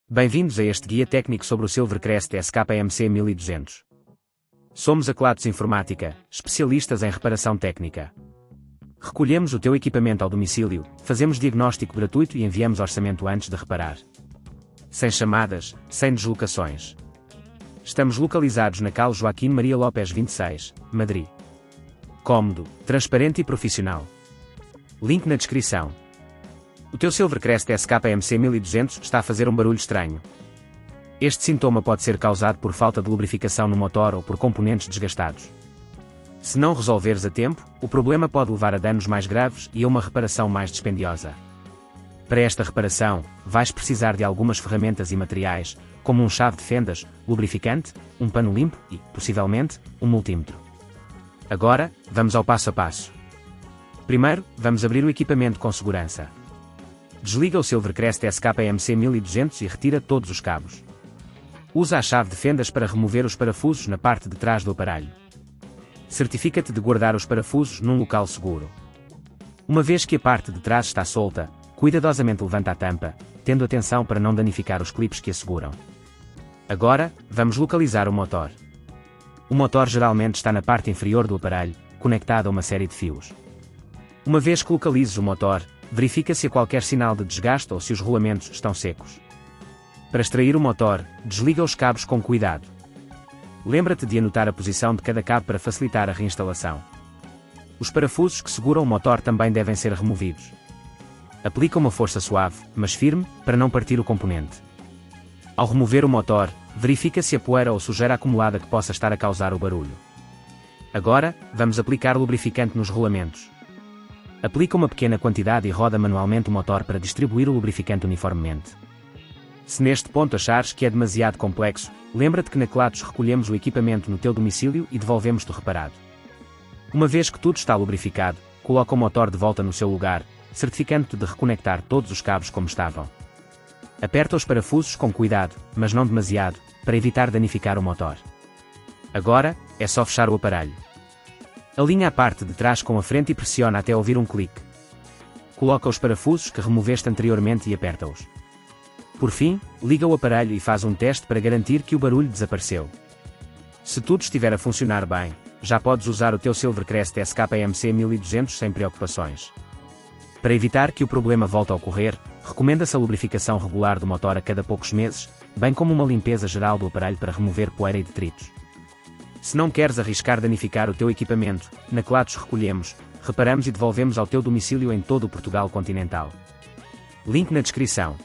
Bem-vindos a este guia técnico sobre o Silvercrest SKMC 1200. Somos a Kelatos Informática, especialistas em reparação técnica. Recolhemos o teu equipamento ao domicílio, fazemos diagnóstico gratuito e enviamos orçamento antes de reparar. Sem chamadas, sem deslocações. Estamos localizados na Cal Joaquim Maria Lopes 26, Madrid. Cómodo, transparente e profissional. Link na descrição. O teu Silvercrest SKMC 1200 está a fazer um barulho estranho. Este sintoma pode ser causado por falta de lubrificação no motor ou por componentes desgastados. Se não resolveres a tempo, o problema pode levar a danos mais graves e a uma reparação mais dispendiosa. Para esta reparação, vais precisar de algumas ferramentas e materiais, como um chave de fendas, lubrificante, um pano limpo e, possivelmente, um multímetro. Agora, vamos ao passo a passo. Primeiro, vamos abrir o equipamento com segurança. Desliga o Silvercrest SKMC 1200 e retira todos os cabos. Usa a chave de fendas para remover os parafusos na parte de trás do aparelho. Certifica-te de guardar os parafusos num local seguro. Uma vez que a parte de trás está solta, cuidadosamente levanta a tampa, tendo atenção para não danificar os clipes que a seguram. Agora, vamos localizar o motor. O motor geralmente está na parte inferior do aparelho, conectado a uma série de fios. Uma vez que localizes o motor, verifica se há qualquer sinal de desgaste ou se os rolamentos estão secos. Para extrair o motor, desliga os cabos com cuidado. Lembra-te de anotar a posição de cada cabo para facilitar a reinstalação. Os parafusos que seguram o motor também devem ser removidos. Aplica uma força suave, mas firme, para não partir o componente. Ao remover o motor, verifica se há poeira ou sujeira acumulada que possa estar a causar o barulho. Agora, vamos aplicar lubrificante nos rolamentos. Aplica uma pequena quantidade e roda manualmente o motor para distribuir o lubrificante uniformemente. Se neste ponto achares que é demasiado complexo, lembra-te que na Kelatos recolhemos o equipamento no teu domicílio e devolvemos-te reparado. Uma vez que tudo está lubrificado, coloca o motor de volta no seu lugar, certificando-te de reconectar todos os cabos como estavam. Aperta os parafusos com cuidado, mas não demasiado, para evitar danificar o motor. Agora, é só fechar o aparelho. Alinha a parte de trás com a frente e pressiona até ouvir um clique. Coloca os parafusos que removeste anteriormente e aperta-os. Por fim, liga o aparelho e faz um teste para garantir que o barulho desapareceu. Se tudo estiver a funcionar bem, já podes usar o teu Silvercrest SKMC 1200 sem preocupações. Para evitar que o problema volte a ocorrer, recomenda-se a lubrificação regular do motor a cada poucos meses, bem como uma limpeza geral do aparelho para remover poeira e detritos. Se não queres arriscar danificar o teu equipamento, na Kelatos recolhemos, reparamos e devolvemos ao teu domicílio em todo o Portugal continental. Link na descrição.